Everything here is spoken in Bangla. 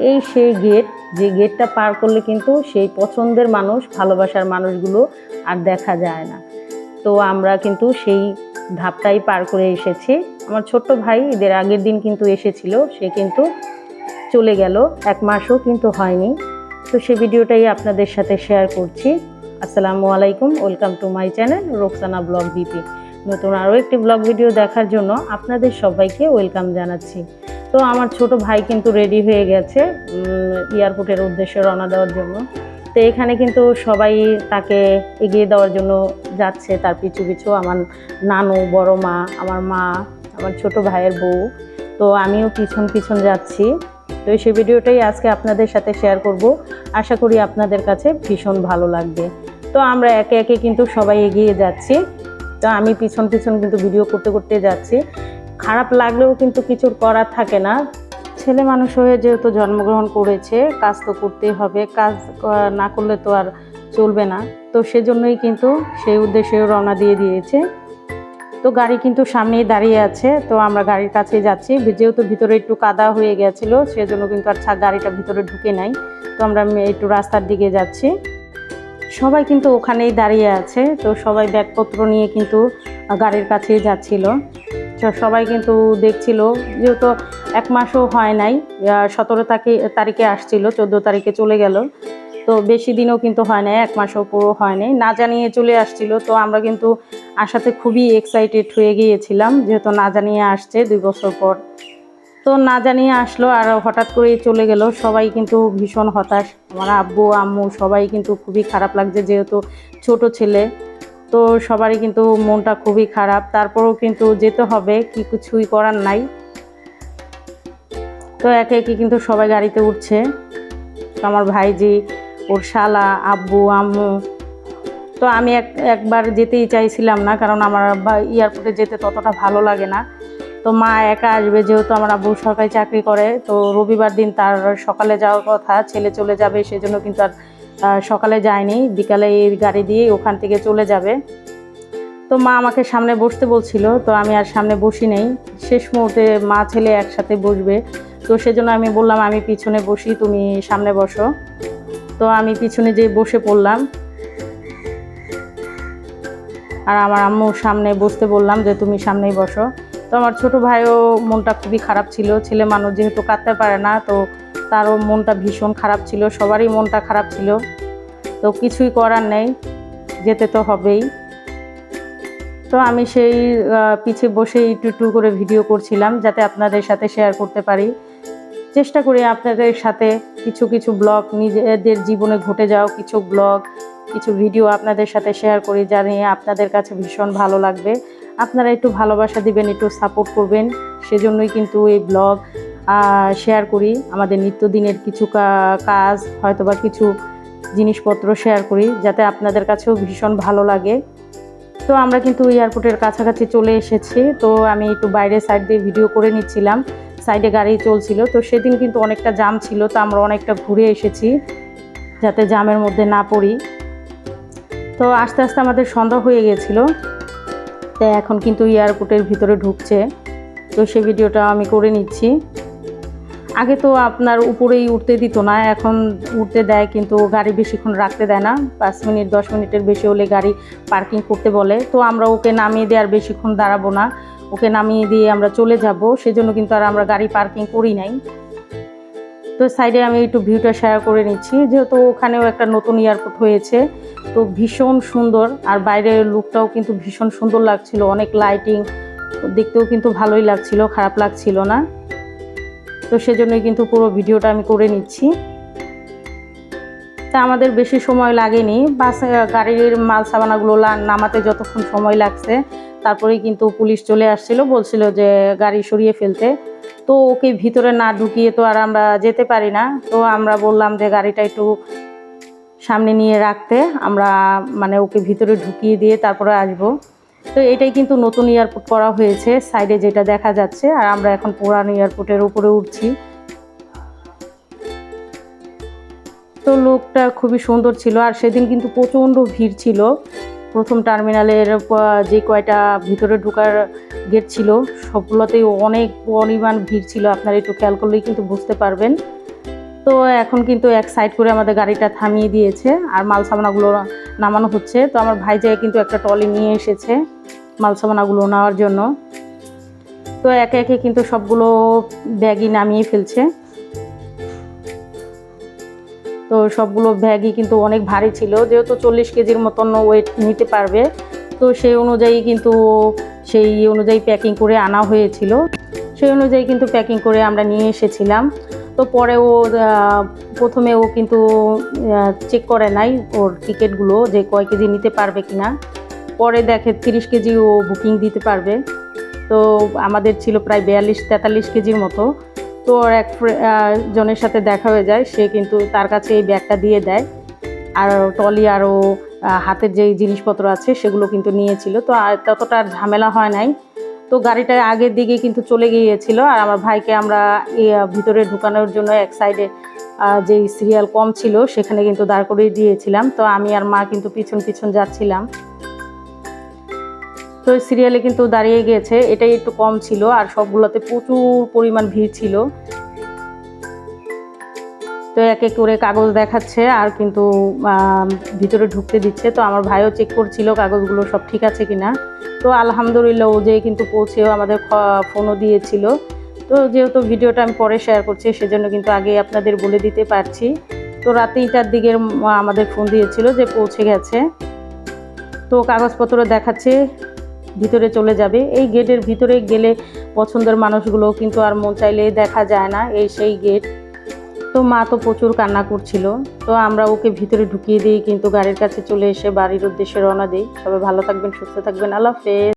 এই সেই গেট, যে গেটটা পার করলে কিন্তু সেই পছন্দের মানুষ, ভালোবাসার মানুষগুলো আর দেখা যায় না। তো আমরা কিন্তু সেই ধাপটাই পার করে এসেছি। আমার ছোট্ট ভাই ঈদের আগের দিন কিন্তু এসেছিল, সে কিন্তু চলে গেল, 1 মাসও কিন্তু হয়নি। তো সেই ভিডিওটাই আপনাদের সাথে শেয়ার করছি। আসসালামু আলাইকুম, welcome to my channel Roksana blog BP. নতুন আরও একটি ব্লগ ভিডিও দেখার জন্য আপনাদের সবাইকে ওয়েলকাম জানাচ্ছি। তো আমার ছোট ভাই কিন্তু রেডি হয়ে গেছে এয়ারপোর্টের উদ্দেশ্যে রওনা দেওয়ার জন্য। তো এখানে কিন্তু সবাই তাকে এগিয়ে দেওয়ার জন্য যাচ্ছে, তার পিছু পিছু আমার নানু, বড় মা, আমার মা, আমার ছোট ভাইয়ের বউ। তো আমিও পিছন পিছন যাচ্ছি। তো সেই ভিডিওটাই আজকে আপনাদের সাথে শেয়ার করব। আশা করি আপনাদের কাছে ভীষণ ভালো লাগবে। তো আমরা একে একে কিন্তু সবাই এগিয়ে যাচ্ছি। তো আমি পিছন পিছন কিন্তু ভিডিও করতে করতে যাচ্ছি। খারাপ লাগলেও কিন্তু কিছুর করার থাকে না। ছেলে মানুষ হয়ে যেহেতু জন্মগ্রহণ করেছে, কাজ তো করতেই হবে, কাজ না করলে তো আর চলবে না। তো সেজন্যই কিন্তু সেই উদ্দেশ্যেও রওনা দিয়ে দিয়েছে। তো গাড়ি কিন্তু সামনেই দাঁড়িয়ে আছে। তো আমরা গাড়ির কাছে যাচ্ছি, যেহেতু ভিতরে একটু কাদা হয়ে গেছিলো, সেজন্য কিন্তু আর গাড়িটা ভিতরে ঢুকে নাই। তো আমরা একটু রাস্তার দিকে যাচ্ছি। সবাই কিন্তু ওখানেই দাঁড়িয়ে আছে। তো সবাই ব্যাগপত্র নিয়ে কিন্তু গাড়ির কাছেই যাচ্ছিল। সবাই কিন্তু দেখছিল, যেহেতু 1 মাসও হয় নাই, 17 তারিখে আসছিল, 14 তারিখে চলে গেল। তো বেশি দিনও কিন্তু হয় নাই, 1 মাসও পুরো হয় নাই, না জানিয়ে চলে আসছিল। তো আমরা কিন্তু আসাতে খুবই এক্সাইটেড হয়ে গিয়েছিলাম, যেহেতু না জানিয়ে আসছে 2 বছর পর। তো না জানিয়ে আসলো আর হঠাৎ করেই চলে গেল। সবাই কিন্তু ভীষণ হতাশ, আমার আব্বু আম্মু সবাই কিন্তু খুবই খারাপ লাগছে, যেহেতু ছোট ছেলে। তো সবারই কিন্তু মনটা খুবই খারাপ। তারপরেও কিন্তু যেতে হবে, কি কিছুই করার নাই। তো একে একে কিন্তু সবাই গাড়িতে উঠছে। আমার ভাইজি, ওর শালা, আব্বু আম্মু। তো আমি একবার যেতেই চাইছিলাম না, কারণ আমার এয়ারপোর্টে যেতে ততটা ভালো লাগে না। তো মা একা আসবে, যেহেতু আমার আব্বু সরকারি চাকরি করে। তো রবিবার দিন তার সকালে যাওয়ার কথা, ছেলে চলে যাবে, সেজন্য কিন্তু আর সকালে যায়নি, বিকালে এই গাড়ি দিয়ে ওখান থেকে চলে যাবে। তো মা আমাকে সামনে বসতে বলছিল, তো আমি আর সামনে বসি নেই। শেষ মুহূর্তে মা ছেলে একসাথে বসবে, তো সেজন্য আমি বললাম আমি পিছনে বসি, তুমি সামনে বসো। তো আমি পিছনে যেয়ে বসে পড়লাম, আর আমার আম্মুর সামনে বসতে বললাম যে তুমি সামনেই বসো। তো আমার ছোট ভাইও মনটা খুবই খারাপ ছিল, ছেলে মানুষ যেহেতু কাঁদতে পারে না, তো তারও মনটা ভীষণ খারাপ ছিল, সবারই মনটা খারাপ ছিল। তো কিছুই করার নেই, যেতে তো হবেই। তো আমি সেই পিছে বসে একটু করে ভিডিও করছিলাম, যাতে আপনাদের সাথে শেয়ার করতে পারি। চেষ্টা করি আপনাদের সাথে কিছু কিছু ব্লগ, নিজেদের জীবনে ঘটে যাওয়া কিছু ব্লগ, কিছু ভিডিও আপনাদের সাথে শেয়ার করি, জানি আপনাদের কাছে ভীষণ ভালো লাগবে। আপনারা একটু ভালোবাসা দিবেন, একটু সাপোর্ট করবেন, সেজন্যই কিন্তু এই ব্লগ শেয়ার করি। আমাদের নিত্যদিনের কিছু কাজ, হয়তোবা কিছু জিনিসপত্র শেয়ার করি, যাতে আপনাদের কাছেও ভীষণ ভালো লাগে। তো আমরা কিন্তু এয়ারপোর্টের কাছাকাছি চলে এসেছি। তো আমি একটু বাইরে সাইড দিয়ে ভিডিও করে নিচ্ছিলাম, সাইডে গাড়ি চলছিল। তো সেদিন কিন্তু অনেকটা জাম ছিল, তো আমরা অনেকটা ঘুরে এসেছি, যাতে জামের মধ্যে না পড়ি। তো আস্তে আস্তে আমাদের সন্ধ্যা হয়ে গেছিল। তো এখন কিন্তু এয়ারপোর্টের ভিতরে ঢুকছে, তো সেই ভিডিওটা আমি করে নিচ্ছি। আগে তো আপনার উপরেই উঠতে দিত না, এখন উঠতে দেয়, কিন্তু গাড়ি বেশিক্ষণ রাখতে দেয় না। 5 মিনিট 10 মিনিটের বেশি হলে গাড়ি পার্কিং করতে বলে। তো আমরা ওকে নামিয়ে দিয়ে আর বেশিক্ষণ দাঁড়াবো না, ওকে নামিয়ে দিয়ে আমরা চলে যাব, সেজন্য কিন্তু আর আমরা গাড়ি পার্কিং করি নাই। তো সাইডে আমি একটু ভিউটা শেয়ার করে নিচ্ছি, যেহেতু ওখানেও একটা নতুন এয়ারপোর্ট হয়েছে। তো ভীষণ সুন্দর, আর বাইরের লুকটাও কিন্তু ভীষণ সুন্দর লাগছিল, অনেক লাইটিং, দেখতেও কিন্তু ভালোই লাগছিল, খারাপ লাগছিল না। তো সেজন্যই কিন্তু পুরো ভিডিওটা আমি করে নিচ্ছি। তা আমাদের বেশি সময় লাগেনি, গাড়ির মাল সামানাগুলো নামাতে যতক্ষণ সময় লাগছে, তারপরেই কিন্তু পুলিশ চলে আসছিল, বলছিল যে গাড়ি সরিয়ে ফেলতে। তো ওকে ভিতরে না ঢুকিয়ে তো আর আমরা যেতে পারি না। তো আমরা বললাম যে গাড়িটা একটু সামনে নিয়ে রাখতে, আমরা মানে ওকে ভিতরে ঢুকিয়ে দিয়ে তারপরে আসবো। তো এটাই কিন্তু নতুন এয়ারপোর্ট করা হয়েছে, সাইডে যেটা দেখা যাচ্ছে। আর আমরা এখন পুরানো এয়ারপোর্টের উপরে উঠছি। তো লোকটা খুবই সুন্দর ছিল, আর সেদিন কিন্তু প্রচণ্ড ভিড় ছিল। প্রথম টার্মিনালের যে কয়টা ভিতরে ঢোকার গেট ছিল, সবগুলোতেই অনেক পরিমাণ ভিড় ছিল। আপনারা একটু খেয়াল করলেই কিন্তু বুঝতে পারবেন। তো এখন কিন্তু এক সাইড করে আমাদের গাড়িটা থামিয়ে দিয়েছে আর মাল সামানাগুলো নামানো হচ্ছে। তো আমার ভাই যায় কিন্তু একটা ট্রলি নিয়ে এসেছে মাল সামানাগুলো নেওয়ার জন্য। তো একে একে কিন্তু সবগুলো ব্যাগই নামিয়ে ফেলছে। তো সবগুলো ব্যাগই কিন্তু অনেক ভারী ছিল, যেহেতু 40 কেজির মতন ওয়েট নিতে পারবে, তো সেই অনুযায়ী কিন্তু প্যাকিং করে আনা হয়েছিল। সেই অনুযায়ী কিন্তু প্যাকিং করে আমরা নিয়ে এসেছিলাম। তো পরে প্রথমে ও কিন্তু চেক করে নাই ওর টিকিটগুলো যে কয় কেজি নিতে পারবে কিনা। পরে দেখে 30 কেজি ও বুকিং দিতে পারবে। তো আমাদের ছিল প্রায় 42-43 কেজির মতো। তো ওর এক জনের সাথে দেখা হয়ে যায়, সে কিন্তু তার কাছে এই ব্যাগটা দিয়ে দেয় আর ট্রলি আরও হাতের যেই জিনিসপত্র আছে সেগুলো কিন্তু নিয়েছিল। তো ততটা আর ঝামেলা হয় নাই। তো গাড়িটা আগের দিকে কিন্তু চলে গিয়েছিল আর আমার ভাইকে আমরা ভিতরে ঢুকানোর জন্য এক সাইডে যেই সিরিয়াল কম ছিল সেখানে কিন্তু দাঁড় করিয়ে দিয়েছিলাম। তো আমি আর মা কিন্তু পিছন পিছন যাচ্ছিলাম। তো সিরিয়ালে কিন্তু দাঁড়িয়ে গিয়েছে, এটাই একটু কম ছিল আর সবগুলোতে প্রচুর পরিমাণ ভিড় ছিল। তো এক এক করে কাগজ দেখাচ্ছে আর কিন্তু ভিতরে ঢুকতে দিচ্ছে। তো আমার ভাইও চেক করছিল কাগজগুলো সব ঠিক আছে কিনা। তো আলহামদুলিল্লাহ ও যে কিন্তু পৌঁছেও আমাদের ফোনও দিয়েছিল। তো যেহেতু ভিডিওটা আমি পরে শেয়ার করছি সেজন্য কিন্তু আগে আপনাদের বলে দিতে পারছি। তো রাতে 8টার দিকে আমাদের ফোন দিয়েছিল যে পৌঁছে গেছে। তো কাগজপত্র দেখাচ্ছে ভিতরে চলে যাবে। এই গেটের ভিতরে গেলে পছন্দের মানুষগুলো কিন্তু আর মন চাইলে দেখা যায় না, এই সেই গেট। তো মা তো প্রচুর কান্না করছিল। তো আমরা ওকে ভিতরে ঢুকিয়ে দিয়ে কিন্তু গাড়ির কাছে চলে এসে বাড়ির উদ্দেশ্যে রওনা দিই। সবাই ভালো থাকবেন, সুস্থ থাকবেন, আল্লাহ হাফেজ।